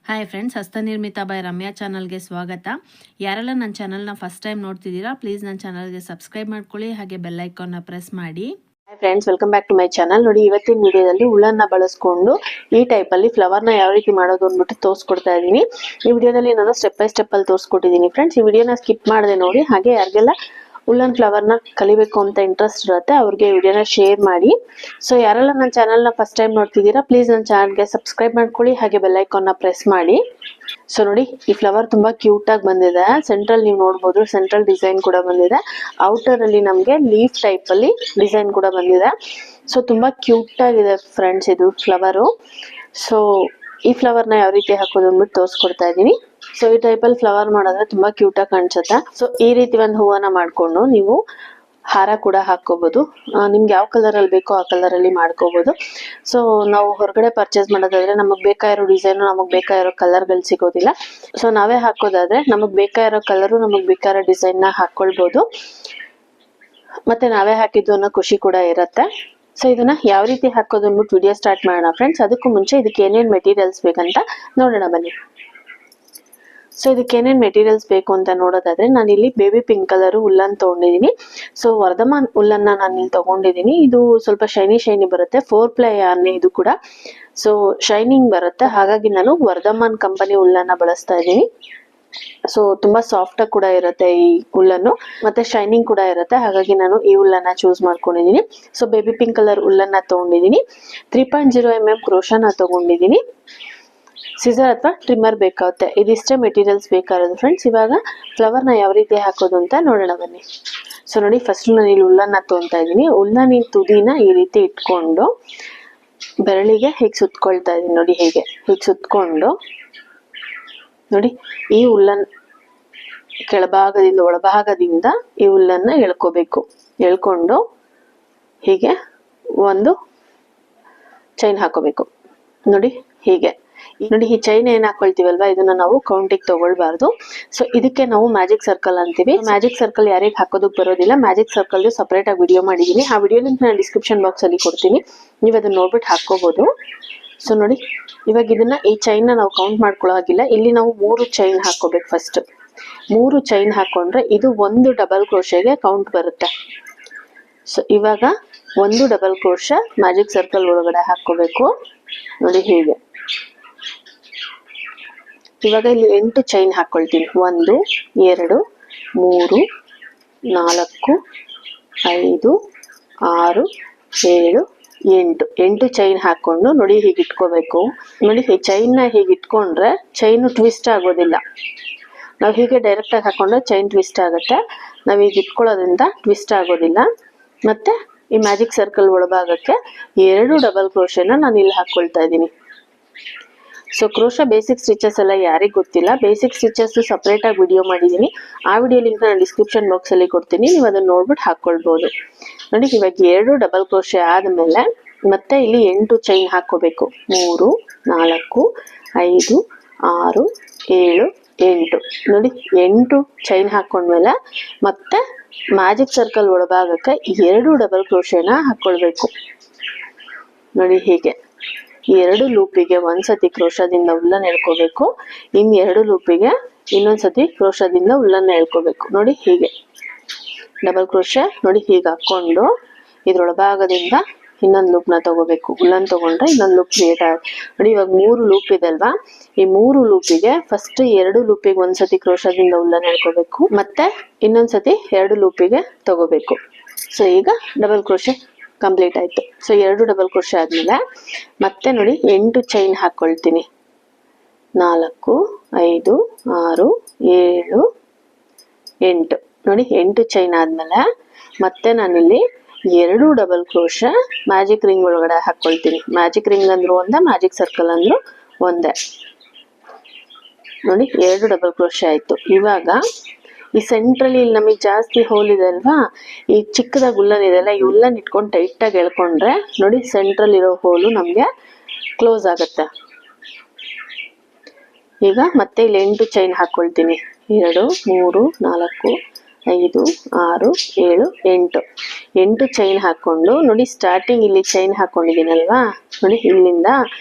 Hi friends, ಹಸ್ತನಿರ್ಮಿತ by Ramya ಚಾನಲ್ಗೆ ಸ್ವಾಗತ. ಯಾರೆಲ್ಲ ನನ್ನ ಚಾನಲ್ನ ಫಸ್ಟ್ ಟೈಮ್ ನೋಡ್ತಿದ್ದೀರಾ, ಪ್ಲೀಸ್ ನನ್ನ ಚಾನಲ್ಗೆ ಸಬ್ಸ್ಕ್ರೈಬ್ ಮಾಡ್ಕೊಳ್ಳಿ, ಹಾಗೆ ಬೆಲ್ ಐಕಾನ್ನ ಪ್ರೆಸ್ ಮಾಡಿ. Hi friends, welcome back to my channel. ನೋಡಿ, ಇವತ್ತಿನ ವಿಡಿಯೋದಲ್ಲಿ ಉಲ್ಲನ್ನ ಬಳಸ್ಕೊಂಡು ಈ ಟೈಪಲ್ಲಿ ಫ್ಲವರ್ನ ಯಾವ ರೀತಿ ಮಾಡೋದು ಅಂದ್ಬಿಟ್ಟು ತೋರಿಸ್ಕೊಡ್ತಾ ಇದ್ದೀನಿ. ಈ ವಿಡಿಯೋದಲ್ಲಿ ನಾನು ಸ್ಟೆಪ್ ಬೈ ಸ್ಟೆಪ್ ಅಲ್ಲಿ ತೋರಿಸ್ಕೊಟ್ಟಿದ್ದೀನಿ ಫ್ರೆಂಡ್ಸ್. ಈ ವಿಡಿಯೋನ ಸ್ಕಿಪ್ ಮಾಡದೆ ನೋಡಿ. ಹಾಗೆ ಯಾರಿಗೆಲ್ಲ ಉಲ್ಲನ್ ಫ್ಲವರ್ನ ಕಲಿಬೇಕು ಅಂತ ಇಂಟ್ರೆಸ್ಟ್ ಇರುತ್ತೆ ಅವ್ರಿಗೆ ವಿಡಿಯೋನ ಶೇರ್ ಮಾಡಿ. ಸೊ ಯಾರೆಲ್ಲ ನನ್ನ ಚಾನಲ್ನ ಫಸ್ಟ್ ಟೈಮ್ ನೋಡ್ತಿದ್ದೀರಾ, ಪ್ಲೀಸ್ ನನ್ನ ಚಾನಲ್ಗೆ ಸಬ್ಸ್ಕ್ರೈಬ್ ಮಾಡ್ಕೊಳ್ಳಿ, ಹಾಗೆ ಬೆಲ್ ಐಕಾನ್ನ ಪ್ರೆಸ್ ಮಾಡಿ. ಸೊ ನೋಡಿ, ಈ ಫ್ಲವರ್ ತುಂಬಾ ಕ್ಯೂಟ್ ಆಗಿ ಬಂದಿದೆ. ಸೆಂಟ್ರಲ್ ನೀವು ನೋಡ್ಬೋದು, ಸೆಂಟ್ರಲ್ ಡಿಸೈನ್ ಕೂಡ ಬಂದಿದೆ. ಔಟರ್ ಅಲ್ಲಿ ನಮಗೆ ಲೀಫ್ ಟೈಪ್ ಅಲ್ಲಿ ಡಿಸೈನ್ ಕೂಡ ಬಂದಿದೆ. ಸೊ ತುಂಬಾ ಕ್ಯೂಟ್ ಆಗಿದೆ ಫ್ರೆಂಡ್ಸ್ ಇದು ಫ್ಲವರು. ಸೊ ಈ ಫ್ಲವರ್ನ ಯಾವ ರೀತಿ ಹಾಕೋದು ಅಂದ್ಬಿಟ್ಟು ತೋರಿಸ್ಕೊಡ್ತಾ ಇದ್ದೀನಿ. ಸೊ ಈ ಟೈಪಲ್ಲಿ ಫ್ಲವರ್ ಮಾಡಿದ್ರೆ ತುಂಬಾ ಕ್ಯೂಟ್ ಆಗಿ ಕಾಣಿಸುತ್ತೆ. ಸೊ ಈ ರೀತಿ ಒಂದು ಹೂವನ್ನ ಮಾಡ್ಕೊಂಡು ನೀವು ಹಾರ ಕೂಡ ಹಾಕೋಬಹುದು. ನಿಮ್ಗೆ ಯಾವ ಕಲರ್ ಅಲ್ಲಿ ಬೇಕೋ ಆ ಕಲರ್ ಅಲ್ಲಿ ಮಾಡ್ಕೋಬಹುದು. ಸೊ ನಾವು ಹೊರಗಡೆ ಪರ್ಚೇಸ್ ಮಾಡೋದಾದ್ರೆ ನಮಗ್ ಬೇಕಾಗಿರೋ ಡಿಸೈನ್, ನಮಗ್ ಬೇಕಾಗಿರೋ ಕಲರ್ ಗಳು ಸಿಗೋದಿಲ್ಲ. ಸೊ ನಾವೇ ಹಾಕೋದಾದ್ರೆ ನಮಗ್ ಬೇಕಾಗಿರೋ ಕಲರು, ನಮಗ್ ಬೇಕಾಗಿರೋ ಡಿಸೈನ್ ನ ಹಾಕೊಳ್ಬಹುದು. ಮತ್ತೆ ನಾವೇ ಹಾಕಿದ್ದು ಅನ್ನೋ ಖುಷಿ ಕೂಡ ಇರುತ್ತೆ. ಸೊ ಇದನ್ನ ಯಾವ ರೀತಿ ಹಾಕೋದು ಅಂದ್ಬಿಟ್ಟು ವಿಡಿಯೋ ಸ್ಟಾರ್ಟ್ ಮಾಡೋಣ ಫ್ರೆಂಡ್ಸ್. ಅದಕ್ಕೂ ಮುಂಚೆ ಇದಕ್ಕೆ ಏನೇನ್ ಮೆಟೀರಿಯಲ್ಸ್ ಬೇಕಂತ ನೋಡೋಣ ಬನ್ನಿ. ಸೊ ಇದಕ್ಕೆ ಏನೇನ್ ಮೆಟೀರಿಯಲ್ಸ್ ಬೇಕು ಅಂತ ನೋಡೋದಾದ್ರೆ, ನಾನು ಇಲ್ಲಿ ಬೇಬಿ ಪಿಂಕ್ ಕಲರ್ ಉಲ್ಲನ್ ತಗೊಂಡಿದ್ದೀನಿ. ಸೊ ವರ್ಧಮಾನ್ ಉಲ್ಲನ್ನ ನಾನು ಇಲ್ಲಿ ತಗೊಂಡಿದ್ದೀನಿ. ಇದು ಸ್ವಲ್ಪ ಶೈನಿ ಬರುತ್ತೆ. 4 ಪ್ಲೈ ಯಾರ್ನ್ ಇದು ಕೂಡ. ಸೊ ಶೈನಿಂಗ್ ಬರುತ್ತೆ, ಹಾಗಾಗಿ ನಾನು ವರ್ಧಮಾನ್ ಕಂಪನಿ ಉಲ್ಲನ್ನ ಬಳಸ್ತಾ ಇದ್ದೀನಿ. ಸೊ ತುಂಬಾ ಸಾಫ್ಟ್ ಆಗಿ ಕೂಡ ಇರುತ್ತೆ ಈ ಉಲ್ಲನ್ನು, ಮತ್ತೆ ಶೈನಿಂಗ್ ಕೂಡ ಇರುತ್ತೆ, ಹಾಗಾಗಿ ನಾನು ಈ ಉಲ್ಲನ್ನ ಚೂಸ್ ಮಾಡ್ಕೊಂಡಿದ್ದೀನಿ. ಸೊ ಬೇಬಿ ಪಿಂಕ್ ಕಲರ್ ಉಲ್ಲನ್ನ ತಗೊಂಡಿದ್ದೀನಿ. 3.0 mm ಕ್ರೋಶನ ತಗೊಂಡಿದ್ದೀನಿ. ಸಿಸರ್ ಅಥವಾ ಟ್ರಿಮ್ಮರ್ ಬೇಕಾಗುತ್ತೆ. ಇದಿಷ್ಟೇ ಮೆಟೀರಿಯಲ್ಸ್ ಬೇಕಾಗಿರೋದು ಫ್ರೆಂಡ್ಸ್. ಇವಾಗ ಫ್ಲವರ್ನ ಯಾವ ರೀತಿ ಹಾಕೋದು ಅಂತ ನೋಡೋಣ ಬನ್ನಿ. ಸೊ ನೋಡಿ, ಫಸ್ಟ್ ನಾನು ಇಲ್ಲಿ ಉಲ್ಲನ್ನ ತಗೊಂತಾ ಇದ್ದೀನಿ. ಉಲ್ಲನ್ನ ತುದಿನ ಈ ರೀತಿ ಇಟ್ಕೊಂಡು ಬೆರಳಿಗೆ ಹೀಗೆ ಸುತ್ಕೊಳ್ತಾ ಇದ್ದೀನಿ. ನೋಡಿ, ಹೀಗೆ ಸುತ್ಕೊಂಡು ನೋಡಿ, ಈ ಉಲ್ಲನ್ ಕೆಳಭಾಗದಿಂದ ಒಳಭಾಗದಿಂದ ಈ ಉಲ್ಲನ್ನ ಎಳ್ಕೋಬೇಕು. ಎಳ್ಕೊಂಡು ಹೀಗೆ ಒಂದು ಚೈನ್ ಹಾಕೋಬೇಕು. ನೋಡಿ ಹೀಗೆ. ನೋಡಿ, ಈ ಚೈನ್ ಏನ್ ಹಾಕೊಳ್ತೀವಲ್ವಾ, ಇದನ್ನ ನಾವು ಕೌಂಟಿಗೆ ತಗೊಳ್ಬಾರ್ದು. ಸೊ ಇದಕ್ಕೆ ನಾವು ಮ್ಯಾಜಿಕ್ ಸರ್ಕಲ್ ಅಂತೀವಿ. ಮ್ಯಾಜಿಕ್ ಸರ್ಕಲ್ ಯಾರಿಗೆ ಹಾಕೋದಕ್ಕೆ ಬರೋದಿಲ್ಲ, ಮ್ಯಾಜಿಕ್ ಸರ್ಕಲ್ ಸಪರೇಟ್ ಆಗಿ ವಿಡಿಯೋ ಮಾಡಿದೀನಿ. ಆ ವಿಡಿಯೋ ಲಿಂಕ್ ನಾನು ಡಿಸ್ಕ್ರಿಪ್ಷನ್ ಬಾಕ್ಸ್ ಅಲ್ಲಿ ಕೊಡ್ತೀನಿ, ನೀವು ಅದನ್ನ ನೋಡ್ಬಿಟ್ಟು ಹಾಕೋಬಹುದು. ಸೊ ನೋಡಿ, ಇವಾಗ ಇದನ್ನ ಈ ಚೈನ್ ನಾವು ಕೌಂಟ್ ಮಾಡ್ಕೊಳ್ಳೋ ಹಾಗಿಲ್ಲ. ಇಲ್ಲಿ ನಾವು 3 ಚೈನ್ ಹಾಕೋಬೇಕು. ಫಸ್ಟ್ 3 ಚೈನ್ ಹಾಕೊಂಡ್ರೆ ಇದು ಒಂದು ಡಬಲ್ ಕ್ರೋಶೆಗೆ ಕೌಂಟ್ ಬರುತ್ತೆ. ಸೊ ಇವಾಗ ಒಂದು ಡಬಲ್ ಕ್ರೋಶ ಮ್ಯಾಜಿಕ್ ಸರ್ಕಲ್ ಒಳಗಡೆ ಹಾಕೋಬೇಕು. ನೋಡಿ ಹೀಗೆ. ಇವಾಗ ಇಲ್ಲಿ 8 ಚೈನ್ ಹಾಕೊಳ್ತೀನಿ. 1 2 3 4 5 6 7 8 ಚೈನ್ ಹಾಕೊಂಡು ನೋಡಿ ಹೀಗೆ ಇಟ್ಕೋಬೇಕು. ನೋಡಿ, ಈ ಚೈನ್ ನ ಹೀಗೆ ಇಟ್ಕೊಂಡ್ರೆ ಚೈನ್ ಟ್ವಿಸ್ಟ್ ಆಗೋದಿಲ್ಲ. ನಾವು ಹೀಗೆ ಡೈರೆಕ್ಟ್ ಆಗಿ ಹಾಕೊಂಡ್ರೆ ಚೈನ್ ಟ್ವಿಸ್ಟ್ ಆಗುತ್ತೆ. ನಾವ್ ಹೀಗೆ ಇಟ್ಕೊಳ್ಳೋದ್ರಿಂದ ಟ್ವಿಸ್ಟ್ ಆಗೋದಿಲ್ಲ. ಮತ್ತೆ ಈ ಮ್ಯಾಜಿಕ್ ಸರ್ಕಲ್ ಒಳಭಾಗಕ್ಕೆ 2 ಡಬಲ್ ಕ್ರೋಶೆನ ನಾನು ಇಲ್ಲಿ ಹಾಕೊಳ್ತಾ ಇದ್ದೀನಿ. ಸೊ ಕ್ರೋಶ ಬೇಸಿಕ್ ಸ್ಟಿಚಸ್ ಎಲ್ಲ ಯಾರಿಗ್ ಗೊತ್ತಿಲ್ಲ, ಬೇಸಿಕ್ ಸ್ಟಿಚಸ್ ಸಪರೇಟ್ ಆಗಿ ವಿಡಿಯೋ ಮಾಡಿದೀನಿ. ಆ ವಿಡಿಯೋ ಲಿಂಕ್ ನಾನು ಡಿಸ್ಕ್ರಿಪ್ಷನ್ ಬಾಕ್ಸ್ ಅಲ್ಲಿ ಕೊಡ್ತೀನಿ, ನೀವು ಅದನ್ನ ನೋಡ್ಬಿಟ್ಟು ಹಾಕೊಳ್ಬಹುದು. ನೋಡಿ, ಇವಾಗ 2 ಡಬಲ್ ಕ್ರೋಶೆ ಆದ್ಮೇಲೆ ಮತ್ತೆ ಇಲ್ಲಿ 8 ಚೈನ್ ಹಾಕೋಬೇಕು. 3 4 5 6 7 8. ನೋಡಿ, 8 ಚೈನ್ ಹಾಕೊಂಡ್ಮೇಲೆ ಮತ್ತೆ ಮ್ಯಾಜಿಕ್ ಸರ್ಕಲ್ ಒಳಭಾಗಕ್ಕೆ 2 ಡಬಲ್ ಕ್ರೋಶೆನ ಹಾಕೊಳ್ಬೇಕು. ನೋಡಿ ಹೀಗೆ. 2 ಲೂಪಿಗೆ ಒಂದ್ಸತಿ ಕ್ರೋಶದಿಂದ ಉಲ್ಲನ್ ಎಳ್ಕೋಬೇಕು. ಇನ್ 2 ಲೂಪಿಗೆ ಇನ್ನೊಂದ್ಸತಿ ಕ್ರೋಶದಿಂದ ಉಲ್ಲನ್ ಎಳ್ಕೋಬೇಕು. ನೋಡಿ ಹೀಗೆ ಡಬಲ್ ಕ್ರೋಶೆ. ನೋಡಿ ಹೀಗೆ ಹಾಕೊಂಡು ಇದ್ರೊಳಭಾಗದಿಂದ ಇನ್ನೊಂದು ಲೂಪ್ ನ ತಗೋಬೇಕು. ಉಲ್ಲನ್ ತಗೊಂಡ್ರೆ ಇನ್ನೊಂದು ಲೂಪ್ ಕ್ರಿಯೇಟ್ ಆಗುತ್ತೆ. ನೋಡಿ, ಇವಾಗ 3 ಲೂಪ್ ಇದೆ ಅಲ್ವಾ, ಈ 3 ಲೂಪಿಗೆ ಫಸ್ಟ್ 2 ಲೂಪಿಗೆ ಒಂದ್ಸತಿ ಕ್ರೋಶದಿಂದ ಉಲ್ಲನ್ ಎಳ್ಕೋಬೇಕು, ಮತ್ತೆ ಇನ್ನೊಂದ್ಸತಿ 2 ಲೂಪಿಗೆ ತಗೋಬೇಕು. ಸೊ ಈಗ ಡಬಲ್ ಕ್ರೋಶೆ ಕಂಪ್ಲೀಟ್ ಆಯ್ತು. ಸೊ 2 ಡಬಲ್ ಕ್ರೋಶೆ ಆದ್ಮೇಲೆ ಮತ್ತೆ ನೋಡಿ 8 ಚೈನ್ ಹಾಕೊಳ್ತೀನಿ. 4 5 6 7 8. ನೋಡಿ, 8 ಚೈನ್ ಆದ್ಮೇಲೆ ಮತ್ತೆ ನಾನಿಲ್ಲಿ 2 ಡಬಲ್ ಕ್ರೋಶೆ ಮ್ಯಾಜಿಕ್ ರಿಂಗ್ ಒಳಗಡೆ ಹಾಕೊಳ್ತೀನಿ. ಮ್ಯಾಜಿಕ್ ರಿಂಗ್ ಅಂದ್ರು ಒಂದೇ, ಮ್ಯಾಜಿಕ್ ಸರ್ಕಲ್ ಅಂದ್ರು ಒಂದೇ. ನೋಡಿ, 2 ಡಬಲ್ ಕ್ರೋಶೆ ಆಯ್ತು. ಇವಾಗ ಈ ಸೆಂಟ್ರಲ್ಲಿ ಇಲ್ಲಿ ನಮಗೆ ಜಾಸ್ತಿ ಹೋಲ್ ಇದೆ ಅಲ್ವಾ, ಈ ಚಿಕ್ಕದಾಗಿ ಉಲ್ಲನ್ ಇದೆಲ್ಲ, ಈ ಉಲ್ಲನ್ ಇಟ್ಕೊಂಡು ಟೈಟ್ ಆಗಿ ಎಳ್ಕೊಂಡ್ರೆ ನೋಡಿ ಸೆಂಟ್ರಲ್ ಇರೋ ಹೋಲು ನಮ್ಗೆ ಕ್ಲೋಸ್ ಆಗುತ್ತೆ. ಈಗ ಮತ್ತೆ ಇಲ್ಲಿ 8 ಚೈನ್ ಹಾಕೊಳ್ತೀನಿ. 2 3 4 5 6 7 8. 8 ಚೈನ್ ಹಾಕೊಂಡು ನೋಡಿ, ಸ್ಟಾರ್ಟಿಂಗ್ ಇಲ್ಲಿ ಚೈನ್ ಹಾಕೊಂಡಿದ್ದೀನಲ್ವಾ, ನೋಡಿ ಇಲ್ಲಿಂದ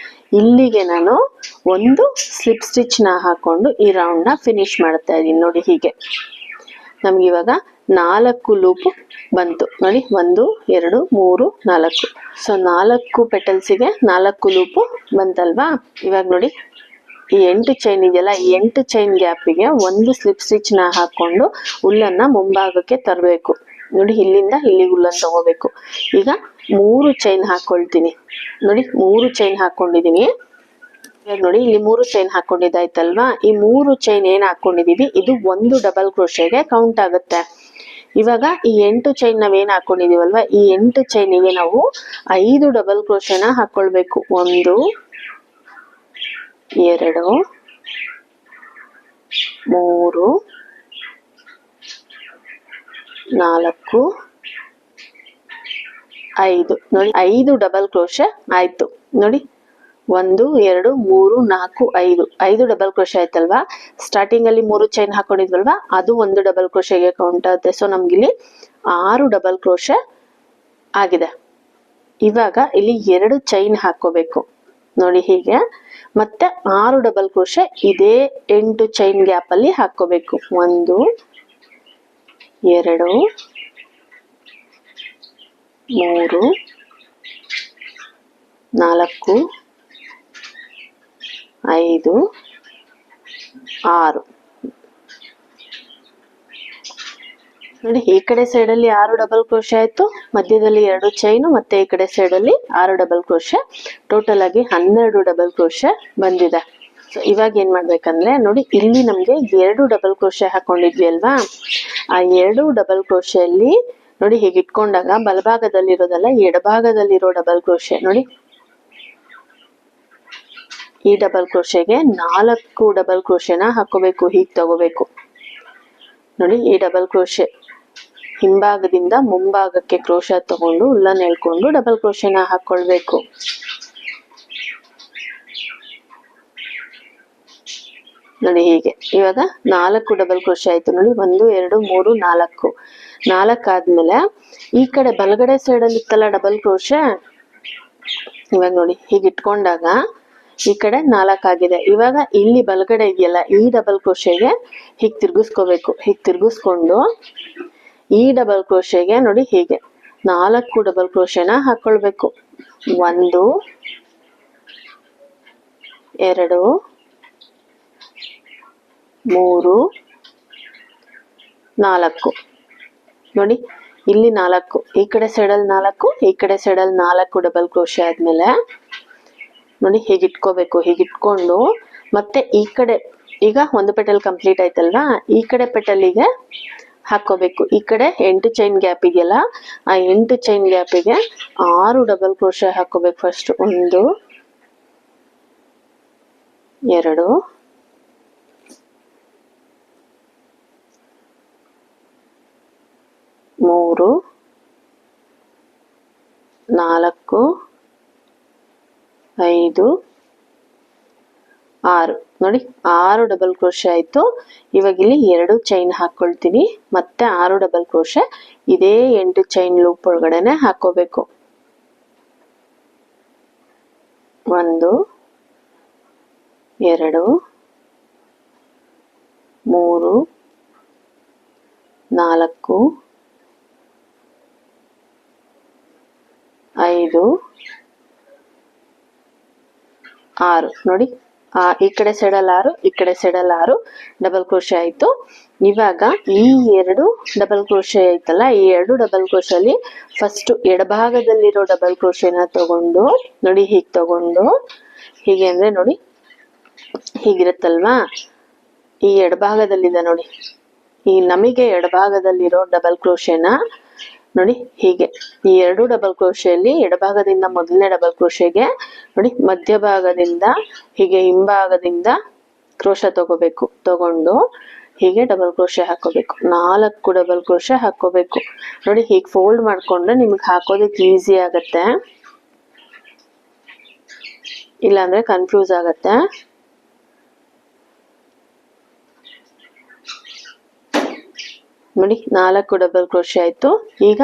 ಇಲ್ಲಿಗೆ ನಾನು ಒಂದು ಸ್ಲಿಪ್ ಸ್ಟಿಚ್ ನ ಹಾಕೊಂಡು ಈ ರೌಂಡ್ ನ ಫಿನಿಶ್ ಮಾಡ್ತಾ ಇದೀನಿ ನೋಡಿ. ಹೀಗೆ ನಮ್ಗೆ ಇವಾಗ 4 ಲೂಪ್ ಬಂತು ನೋಡಿ. 1 2 3 4. ಸೊ 4 ಪೆಟಲ್ಸಿಗೆ 4 ಲೂಪ್ ಬಂತಲ್ವಾ. ಇವಾಗ ನೋಡಿ ಈ 8 ಚೈನ್ ಇದೆಯಲ್ಲ, ಈ 8 ಚೈನ್ ಗ್ಯಾಪಿಗೆ ಒಂದು ಸ್ಲಿಪ್ ಸ್ಟಿಚ್ ನ ಹಾಕೊಂಡು ಉಲ್ಲನ್ನ ಮುಂಭಾಗಕ್ಕೆ ತರಬೇಕು ನೋಡಿ. ಇಲ್ಲಿಂದ ಇಲ್ಲಿಗೆ ಉಲ್ಲನ್ ತಗೋಬೇಕು. ಈಗ 3 ಚೈನ್ ಹಾಕೊಳ್ತೀನಿ ನೋಡಿ. 3 ಚೈನ್ ಹಾಕೊಂಡಿದೀನಿ. ಇವಾಗ ನೋಡಿ ಇಲ್ಲಿ 3 ಚೈನ್ ಹಾಕೊಂಡಿದ್ದಾಯ್ತಲ್ವಾ. ಈ 3 ಚೈನ್ ಏನ್ ಹಾಕೊಂಡಿದೀವಿ ಇದು ಒಂದು ಡಬಲ್ ಕ್ರೋಶೆಗೆ ಕೌಂಟ್ ಆಗುತ್ತೆ. ಇವಾಗ ಈ 8 ಚೈನ್ ನಾವೇನ್ ಹಾಕೊಂಡಿದೀವಲ್ವಾ, ಈ 8 ಚೈನಿಗೆ ನಾವು 5 ಡಬಲ್ ಕ್ರೋಶೆನ ಹಾಕೊಳ್ಬೇಕು. 1 2 3 4 5 ನೋಡಿ. 5 ಡಬಲ್ ಕ್ರೋಶೆ ಆಯ್ತು ನೋಡಿ. 1 2 3 4 5 5 ಡಬಲ್ ಕ್ರೋಶೆ ಆಯ್ತಲ್ವಾ. ಸ್ಟಾರ್ಟಿಂಗ್ ಅಲ್ಲಿ 3 ಚೈನ್ ಹಾಕೊಂಡಿದ್ವಲ್ವಾ, ಅದು ಒಂದು ಡಬಲ್ ಕ್ರೋಶೆಗೆ ಕೌಂಟ್ ಆಗುತ್ತೆ. ಸೊ ನಮ್ಗಿಲ್ಲಿ 6 ಡಬಲ್ ಕ್ರೋಶೆ ಆಗಿದೆ. ಇವಾಗ ಇಲ್ಲಿ 2 ಚೈನ್ ಹಾಕೋಬೇಕು ನೋಡಿ ಹೀಗೆ. ಮತ್ತೆ 6 ಡಬಲ್ ಕ್ರೋಶೆ ಇದೇ 8 ಚೈನ್ ಗ್ಯಾಪ್ ಅಲ್ಲಿ ಹಾಕೋಬೇಕು. 1 2 3 4 5 6 ನೋಡಿ. ಈ ಕಡೆ ಸೈಡ್ ಅಲ್ಲಿ 6 ಡಬಲ್ ಕ್ರೋಶೆ ಆಯ್ತು, ಮಧ್ಯದಲ್ಲಿ 2 ಚೈನು, ಮತ್ತೆ ಈ ಕಡೆ ಸೈಡ್ ಅಲ್ಲಿ 6 ಡಬಲ್ ಕ್ರೋಶೆ. ಟೋಟಲ್ ಆಗಿ 12 ಡಬಲ್ ಕ್ರೋಶೆ ಬಂದಿದೆ. ಸೊ ಇವಾಗ ಏನ್ ಮಾಡ್ಬೇಕಂದ್ರೆ ನೋಡಿ, ಇಲ್ಲಿ ನಮ್ಗೆ 2 ಡಬಲ್ ಕ್ರೋಶೆ ಹಾಕೊಂಡಿದ್ವಿ ಅಲ್ವಾ, ಆ 2 ಡಬಲ್ ಕ್ರೋಶೆ ಅಲ್ಲಿ ನೋಡಿ ಹೀಗೆ ಇಟ್ಕೊಂಡಾಗ ಬಲಭಾಗದಲ್ಲಿರೋದಲ್ಲ, ಎಡಭಾಗದಲ್ಲಿರೋ ಡಬಲ್ ಕ್ರೋಶೆ ನೋಡಿ. ಈ ಡಬಲ್ ಕ್ರೋಶೆಗೆ 4 ಡಬಲ್ ಕ್ರೋಶೆನ ಹಾಕೋಬೇಕು. ಹೀಗೆ ತಗೋಬೇಕು ನೋಡಿ. ಈ ಡಬಲ್ ಕ್ರೋಶೆ ಹಿಂಭಾಗದಿಂದ ಮುಂಭಾಗಕ್ಕೆ ಕ್ರೋಶ ತಗೊಂಡು ಉಲ್ಲನ್ ಎಳ್ಕೊಂಡು ಡಬಲ್ ಕ್ರೋಶೆನ ಹಾಕೊಳ್ಬೇಕು. ನೋಡಿ ಹೀಗೆ. ಇವಾಗ 4 ಡಬಲ್ ಕ್ರೋಶೆ ಆಯ್ತು ನೋಡಿ. 1 2 3 4 4 ಆದ್ಮೇಲೆ ಈ ಕಡೆ ಬಲಗಡೆ ಸೈಡ್ ಅಲ್ಲಿ ಇತ್ತಲ್ಲ ಡಬಲ್ ಕ್ರೋಶೆ, ಇವಾಗ ನೋಡಿ ಹೀಗೆ ಇಟ್ಕೊಂಡಾಗ ಈ ಕಡೆ 4 ಆಗಿದೆ. ಇವಾಗ ಇಲ್ಲಿ ಬಲಗಡೆ ಇದೆಯಲ್ಲ, ಈ ಡಬಲ್ ಕ್ರೋಶೆಗೆ ಹೀಗೆ ತಿರ್ಗಿಸ್ಕೋಬೇಕು. ಹೀಗೆ ತಿರ್ಗಿಸ್ಕೊಂಡು ಈ ಡಬಲ್ ಕ್ರೋಶೆಗೆ ನೋಡಿ ಹೀಗೆ 4 ಡಬಲ್ ಕ್ರೋಶೆನ ಹಾಕೊಳ್ಬೇಕು. 1 2 3 4 ನೋಡಿ. ಇಲ್ಲಿ 4, ಈ ಕಡೆ ಸೈಡಲ್ಲಿ 4, ಈ ಕಡೆ ಸೈಡಲ್ಲಿ 4 ಡಬಲ್ ಕ್ರೋಶೆ ಆದ್ಮೇಲೆ ನೋಡಿ ಹೀಗೆ ಇಟ್ಕೋಬೇಕು. ಹೀಗೆ ಇಟ್ಕೊಂಡು ಮತ್ತೆ ಈ ಕಡೆ ಈಗ ಒಂದು ಪೆಟಲ್ ಕಂಪ್ಲೀಟ್ ಆಯ್ತಲ್ವಾ, ಈ ಕಡೆ ಪೆಟಲಿಗೆ ಹಾಕೋಬೇಕು. ಈ ಕಡೆ 8 ಚೈನ್ ಗ್ಯಾಪ್ ಇದೆಯಲ್ಲ, ಆ 8 ಚೈನ್ ಗ್ಯಾಪಿಗೆ 6 ಡಬಲ್ ಕ್ರೋಶೆ ಹಾಕೋಬೇಕು. ಫಸ್ಟ್ 1 2 3 4 5 6 ನೋಡಿ. 6 ಡಬಲ್ ಕ್ರೋಶೆ ಆಯ್ತು. ಇವಾಗ ಇಲ್ಲಿ 2 ಚೈನ್ ಹಾಕೊಳ್ತೀನಿ. ಮತ್ತೆ 6 ಡಬಲ್ ಕ್ರೋಶೆ ಇದೇ 8 ಚೈನ್ ಲೂಪ್ ಒಳಗಡೆನೆ ಹಾಕೋಬೇಕು. 1 2 3 4 5 6 ನೋಡಿ. ಈ ಕಡೆ ಸೈಡಲ್ಲಿ 6, ಈ ಕಡೆ ಸೈಡಲ್ಲಿ 6 ಡಬಲ್ ಕ್ರೋಶೆ ಆಯ್ತು. ಇವಾಗ ಈ 2 ಡಬಲ್ ಕ್ರೋಶೆ ಆಯ್ತಲ್ಲ, ಈ 2 ಡಬಲ್ ಕ್ರೋಶೆ ಅಲ್ಲಿ ಫಸ್ಟ್ ಎಡಭಾಗದಲ್ಲಿರೋ ಡಬಲ್ ಕ್ರೋಶೆನ ತಗೊಂಡು ನೋಡಿ ಹೀಗೆ ತಗೊಂಡು, ಹೀಗೆ ಅಂದ್ರೆ ನೋಡಿ ಹೀಗಿರುತ್ತಲ್ವಾ, ಈ ಎಡಭಾಗದಲ್ಲಿದೆ ನೋಡಿ, ಈ ನಮಗೆ ಎಡಭಾಗದಲ್ಲಿರೋ ಡಬಲ್ ಕ್ರೋಶೆನ ನೋಡಿ ಹೀಗೆ ಈ 2 ಡಬಲ್ ಕ್ರೋಶೆಯಲ್ಲಿ ಎಡಭಾಗದಿಂದ ಮೊದಲನೇ ಡಬಲ್ ಕ್ರೋಶೆಗೆ ನೋಡಿ ಮಧ್ಯಭಾಗದಿಂದ ಹೀಗೆ ಹಿಂಭಾಗದಿಂದ ಕ್ರೋಶ ತಗೋಬೇಕು. ತಗೊಂಡು ಹೀಗೆ ಡಬಲ್ ಕ್ರೋಶೆ ಹಾಕೋಬೇಕು. 4 ಡಬಲ್ ಕ್ರೋಶೆ ಹಾಕೋಬೇಕು ನೋಡಿ. ಹೀಗೆ ಫೋಲ್ಡ್ ಮಾಡ್ಕೊಂಡ್ರೆ ನಿಮ್ಗೆ ಹಾಕೋದಕ್ಕೆ ಈಸಿ ಆಗತ್ತೆ, ಇಲ್ಲಾಂದ್ರೆ ಕನ್ಫ್ಯೂಸ್ ಆಗತ್ತೆ. ನೋಡಿ 4 ಡಬಲ್ ಕ್ರೋಶೆ ಆಯ್ತು. ಈಗ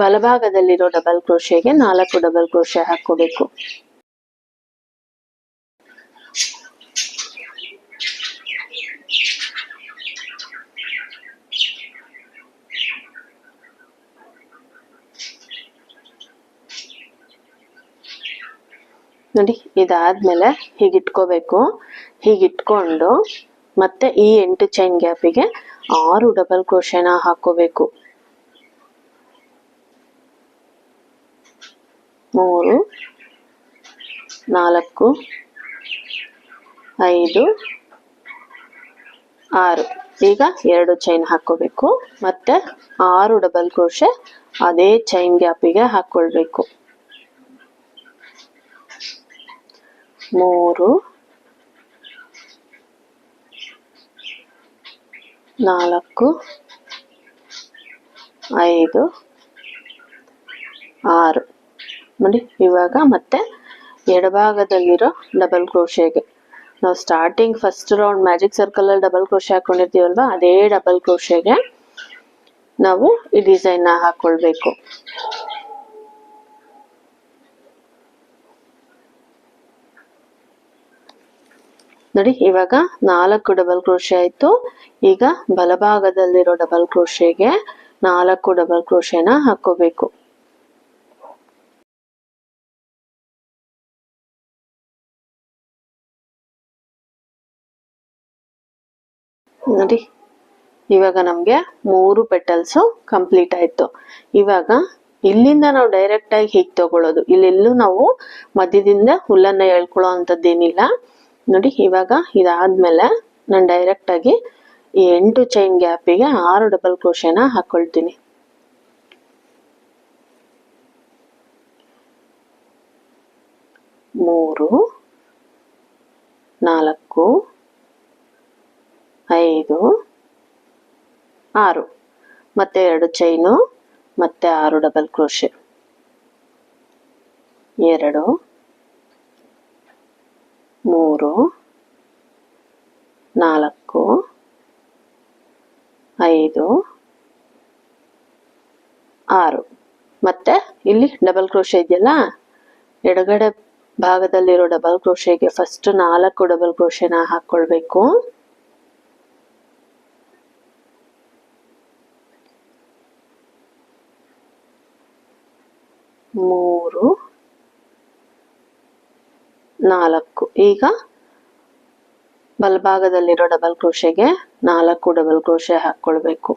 ಬಲಭಾಗದಲ್ಲಿರೋ ಡಬಲ್ ಕ್ರೋಶೆಗೆ 4 ಡಬಲ್ ಕ್ರೋಶೆ ಹಾಕೋಬೇಕು. ನೋಡಿ ಇದಾದ್ಮೇಲೆ ಹೀಗಿಟ್ಕೋಬೇಕು. ಹೀಗಿಟ್ಕೊಂಡು ಮತ್ತೆ ಈ 8 ಚೈನ್ ಗ್ಯಾಪಿಗೆ 6 ಡಬಲ್ ಕ್ರೋಶೆನ ಹಾಕೋಬೇಕು. 3 4 5 6 ಈಗ 2 ಚೈನ್ ಹಾಕೋಬೇಕು. ಮತ್ತೆ 6 ಡಬಲ್ ಕ್ರೋಶೆ ಅದೇ ಚೈನ್ ಗ್ಯಾಪಿಗೆ ಹಾಕೊಳ್ಬೇಕು. 3 4 5 6 ನೋಡಿ. ಇವಾಗ ಮತ್ತೆ ಎಡಭಾಗದಲ್ಲಿರೋ ಡಬಲ್ ಕ್ರೋಶೆಗೆ ನಾವು starting first round magic circle ಅಲ್ಲಿ ಡಬಲ್ ಕ್ರೋಶೆ ಹಾಕೊಂಡಿರ್ತೀವಲ್ವಾ, ಅದೇ ಡಬಲ್ ಕ್ರೋಶೆಗೆ ನಾವು ಈ ಡಿಸೈನ್ ನ ಹಾಕೊಳ್ಬೇಕು. ನೋಡಿ ಇವಾಗ 4 ಡಬಲ್ ಕ್ರೋಶೆ ಆಯ್ತು. ಈಗ ಬಲಭಾಗದಲ್ಲಿರೋ ಡಬಲ್ ಕ್ರೋಶೆಗೆ 4 ಡಬಲ್ ಕ್ರೋಶೆನ ಹಾಕೋಬೇಕು. ನೋಡಿ ಇವಾಗ ನಮ್ಗೆ 3 ಪೆಟಲ್ಸ್ ಕಂಪ್ಲೀಟ್ ಆಯ್ತು. ಇವಾಗ ಇಲ್ಲಿಂದ ನಾವು ಡೈರೆಕ್ಟ್ ಆಗಿ ಹೀಗೆ ತಗೊಳ್ಳೋದು, ಇಲ್ಲೆಲ್ಲೂ ನಾವು ಮಧ್ಯದಿಂದ ಹುಲ್ಲನ್ನ ಎಳ್ಕೊಳ್ಳೋ ಅಂತದ್ದೇನಿಲ್ಲ. ನೋಡಿ ಇವಾಗ ಇದಾದ್ಮೇಲೆ ನಾನು ಡೈರೆಕ್ಟ್ ಆಗಿ ಈ 8 ಚೈನ್ ಗ್ಯಾಪಿಗೆ 6 ಡಬಲ್ ಕ್ರೋಶೆನ ಹಾಕೊಳ್ತೀನಿ. ಮೂರು 4 5 6 ಮತ್ತೆ 2 ಚೈನು ಮತ್ತೆ 6 ಡಬಲ್ ಕ್ರೋಶೆ. 2 3 4 5 6 ಮತ್ತೆ ಇಲ್ಲಿ ಡಬಲ್ ಕ್ರೋಶೆ ಇದೆಯಲ್ಲ, ಎಡಗಡೆ ಭಾಗದಲ್ಲಿರೋ ಡಬಲ್ ಕ್ರೋಶೆಗೆ ಫಸ್ಟ್ 4 ಡಬಲ್ ಕ್ರೋಶೆನ ಹಾಕೊಳ್ಬೇಕು. 3 4 ಈಗ ಬಲಭಾಗದಲ್ಲಿರೋ ಡಬಲ್ ಕ್ರೋಶೆಗೆ 4 ಡಬಲ್ ಕ್ರೋಶೆ ಹಾಕೊಳ್ಬೇಕು.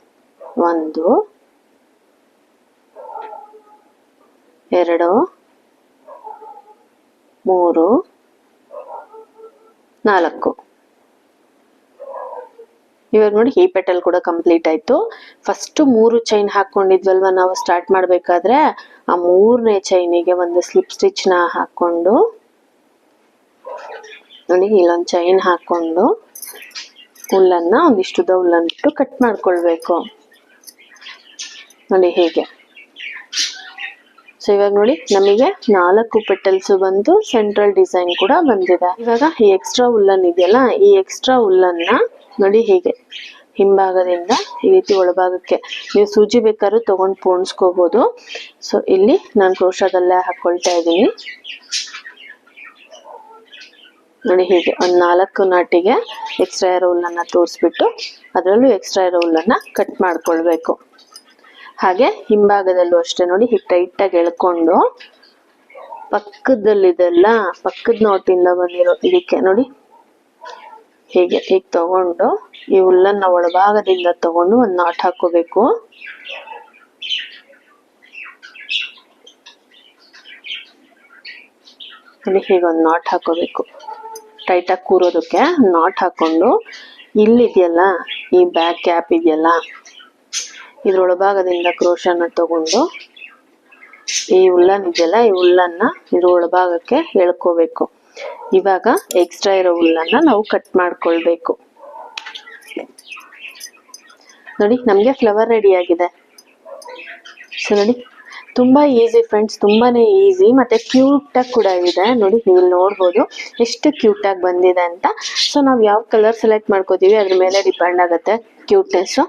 1 2 3 4. ಇವಾಗ ನೋಡಿ ಈ ಪೆಟಲ್ ಕೂಡ ಕಂಪ್ಲೀಟ್ ಆಯ್ತು. ಫಸ್ಟ್ 3 ಚೈನ್ ಹಾಕೊಂಡಿದ್ವಲ್ವಾ ನಾವು ಸ್ಟಾರ್ಟ್ ಮಾಡ್ಬೇಕಾದ್ರೆ, ಆ 3ನೇ ಚೈನಿಗೆ ಒಂದು ಸ್ಲಿಪ್ ಸ್ಟಿಚ್ ನ ಹಾಕೊಂಡು ನೋಡಿ ಇಲ್ಲೊಂದು ಚೈನ್ ಹಾಕೊಂಡು ಹುಲ್ಲನ್ನ ಒಂದಿಷ್ಟು ಹುಲ್ಲನ್ನ ಬಿಟ್ಟು ಕಟ್ ಮಾಡ್ಕೊಳ್ಬೇಕು. ನೋಡಿ ಹೀಗೆ. ಸೊ ಇವಾಗ ನೋಡಿ ನಮಗೆ 4 ಪೆಟಲ್ಸ್ ಬಂದು ಸೆಂಟ್ರಲ್ ಡಿಸೈನ್ ಕೂಡ ಬಂದಿದೆ. ಇವಾಗ ಈ ಎಕ್ಸ್ಟ್ರಾ ಹುಲ್ಲನ್ ಇದೆಯಲ್ಲ, ಈ ಎಕ್ಸ್ಟ್ರಾ ಹುಲ್ಲನ್ನ ನೋಡಿ ಹೀಗೆ ಹಿಂಭಾಗದಿಂದ ಈ ರೀತಿ ಒಳಭಾಗಕ್ಕೆ ನೀವು ಸೂಜಿ ಬೇಕಾದ್ರೂ ತಗೊಂಡು ಪೋಣಿಸ್ಕೋಬಹುದು. ಸೊ ಇಲ್ಲಿ ನಾನು ಕ್ರೋಶದಲ್ಲೇ ಹಾಕೊಳ್ತಾ ಇದ್ದೀನಿ. ನೋಡಿ ಹೀಗೆ ಒಂದು 4 ನಾಟಿಗೆ ಎಕ್ಸ್ಟ್ರಾ ಇರೋ ಹುಲ್ಲನ್ನ ತೋರಿಸ್ಬಿಟ್ಟು ಅದರಲ್ಲೂ ಎಕ್ಸ್ಟ್ರಾ ಇರೋ ಹುಲ್ಲನ್ನ ಕಟ್ ಮಾಡ್ಕೊಳ್ಬೇಕು. ಹಾಗೆ ಹಿಂಭಾಗದಲ್ಲೂ ಅಷ್ಟೇ ನೋಡಿ ಹೀಗೆ ಟೈಟ್ ಆಗಿ ಎಳ್ಕೊಂಡು ಪಕ್ಕದಲ್ಲಿದೆಲ್ಲ ಪಕ್ಕದ ನೋಟಿಂದ ಬಂದಿರೋ ಇದಕ್ಕೆ ನೋಡಿ ಹೀಗೆ ತಗೊಂಡು ಈ ಹುಲ್ಲನ್ನ ಒಳಭಾಗದಿಂದ ತಗೊಂಡು ಒಂದು ನಾಟ್ ಹಾಕೋಬೇಕು. ನೋಡಿ ಹೀಗೆ ಒಂದು ನಾಟ್ ಹಾಕೋಬೇಕು. ಟೈಟ್ ಆಗಿ ಕೂರೋದಕ್ಕೆ ನಾಟ್ ಹಾಕೊಂಡು ಇಲ್ಲಿದೆಯಲ್ಲ ಈ ಬ್ಯಾಕ್ ಕ್ಯಾಪ್ ಇದೆಯಲ್ಲ ಇದ್ರೊಳಭಾಗದಿಂದ ಕ್ರೋಶನ ತಗೊಂಡು ಈ ಹುಲ್ಲನ್ ಇದೆಯಲ್ಲ ಈ ಹುಲ್ಲನ್ನ ಇದ್ರ ಒಳಭಾಗಕ್ಕೆ ಎಳ್ಕೋಬೇಕು. ಇವಾಗ ಎಕ್ಸ್ಟ್ರಾ ಇರೋ ಹುಲ್ಲನ್ನ ನಾವು ಕಟ್ ಮಾಡ್ಕೊಳ್ಬೇಕು. ನೋಡಿ ನಮ್ಗೆ ಫ್ಲವರ್ ರೆಡಿ ಆಗಿದೆ. ಸೊ ನೋಡಿ ತುಂಬಾ ಈಸಿ ಫ್ರೆಂಡ್ಸ್, ತುಂಬಾನೇ ಈಸಿ ಮತ್ತೆ ಕ್ಯೂಟ್ ಆಗಿ ಕೂಡ ಇದೆ. ನೋಡಿ ನೀವು ನೋಡ್ಬೋದು ಎಷ್ಟು ಕ್ಯೂಟ್ ಆಗಿ ಬಂದಿದೆ ಅಂತ. ಸೊ ನಾವು ಯಾವ ಕಲರ್ ಸೆಲೆಕ್ಟ್ ಮಾಡ್ಕೋತೀವಿ ಅದ್ರ ಮೇಲೆ ಡಿಪೆಂಡ್ ಆಗುತ್ತೆ ಕ್ಯೂಟ್ನೆಸ್.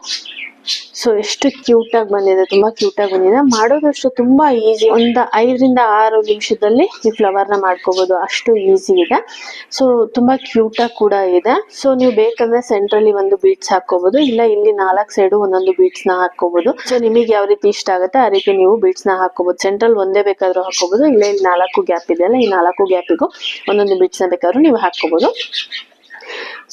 ಸೊ ಎಷ್ಟು ಕ್ಯೂಟ್ ಆಗಿ ಬಂದಿದೆ, ತುಂಬಾ ಕ್ಯೂಟ್ ಆಗಿ ಬಂದಿದೆ. ಮಾಡೋದಷ್ಟು ತುಂಬಾ ಈಸಿ, ಒಂದು 5 ರಿಂದ 6 ನಿಮಿಷದಲ್ಲಿ ಈ ಫ್ಲವರ್ ನ ಮಾಡ್ಕೋಬಹುದು, ಅಷ್ಟು ಈಸಿ ಇದೆ. ಸೊ ತುಂಬಾ ಕ್ಯೂಟ್ ಆಗಿ ಕೂಡ ಇದೆ. ಸೊ ನೀವು ಬೇಕಂದ್ರೆ ಸೆಂಟ್ರಲ್ಲಿ ಒಂದು ಬೀಡ್ಸ್ ಹಾಕೋಬಹುದು, ಇಲ್ಲ ಇಲ್ಲಿ 4 ಸೈಡು ಒಂದೊಂದು ಬೀಡ್ಸ್ ನ ಹಾಕೋಬಹುದು. ಸೊ ನಿಮಗೆ ಯಾವ ರೀತಿ ಇಷ್ಟ ಆಗುತ್ತೆ ಆ ರೀತಿ ನೀವು ಬೀಡ್ಸ್ ನ ಹಾಕೋಬಹುದು. ಸೆಂಟ್ರಲ್ ಒಂದೇ ಬೇಕಾದ್ರೂ ಹಾಕೋಬಹುದು, ಇಲ್ಲ ಇಲ್ಲಿ 4 ಗ್ಯಾಪ್ ಇದೆಯಲ್ಲ, ಈ 4 ಗ್ಯಾಪಿಗೂ ಒಂದೊಂದು ಬೀಡ್ಸ್ ನ ಬೇಕಾದ್ರೂ ನೀವು ಹಾಕೋಬಹುದು.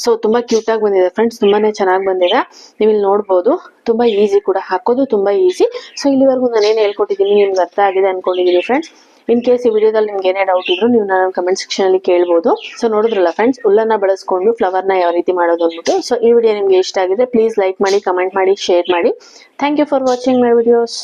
ಸೊ ತುಂಬಾ ಕ್ಯೂಟ್ ಆಗಿ ಬಂದಿದೆ ಫ್ರೆಂಡ್ಸ್, ತುಂಬಾನೇ ಚೆನ್ನಾಗಿ ಬಂದಿದೆ. ನೀವು ಇಲ್ಲಿ ನೋಡ್ಬೋದು, ತುಂಬಾ ಈಸಿ ಕೂಡ, ಹಾಕೋದು ತುಂಬಾ ಈಸಿ. ಸೊ ಇಲ್ಲಿವರೆಗೂ ನಾನೇನು ಹೇಳ್ಕೊಟ್ಟಿದ್ದೀನಿ ನಿಮ್ಗೆ ಅರ್ಥ ಆಗಿದೆ ಅನ್ಕೊಂಡಿದ್ದೀನಿ ಫ್ರೆಂಡ್ಸ್. ಇನ್ ಕೇಸ್ ಈ ವಿಡಿಯೋದಲ್ಲಿ ನಿಮ್ಗೆ ಏನೇ ಡೌಟ್ ಇದ್ರು ನೀವು ನನ್ನ ಕಮೆಂಟ್ ಸೆಕ್ಷನ್ ಅಲ್ಲಿ ಕೇಳ್ಬೋದು. ಸೊ ನೋಡಿದ್ರಲ್ಲ ಫ್ರೆಂಡ್ಸ್, ಉಲ್ಲನ್ನ ಬಳಸ್ಕೊಂಡು ಫ್ಲವರ್ ನ ಯಾವ ರೀತಿ ಮಾಡೋದು ಅಂದ್ಬಿಟ್ಟು. ಸೊ ಈ ವಿಡಿಯೋ ನಿಮ್ಗೆ ಇಷ್ಟ ಆಗಿದೆ ಪ್ಲೀಸ್ ಲೈಕ್ ಮಾಡಿ, ಕಮೆಂಟ್ ಮಾಡಿ, ಶೇರ್ ಮಾಡಿ. Thank you for watching my videos.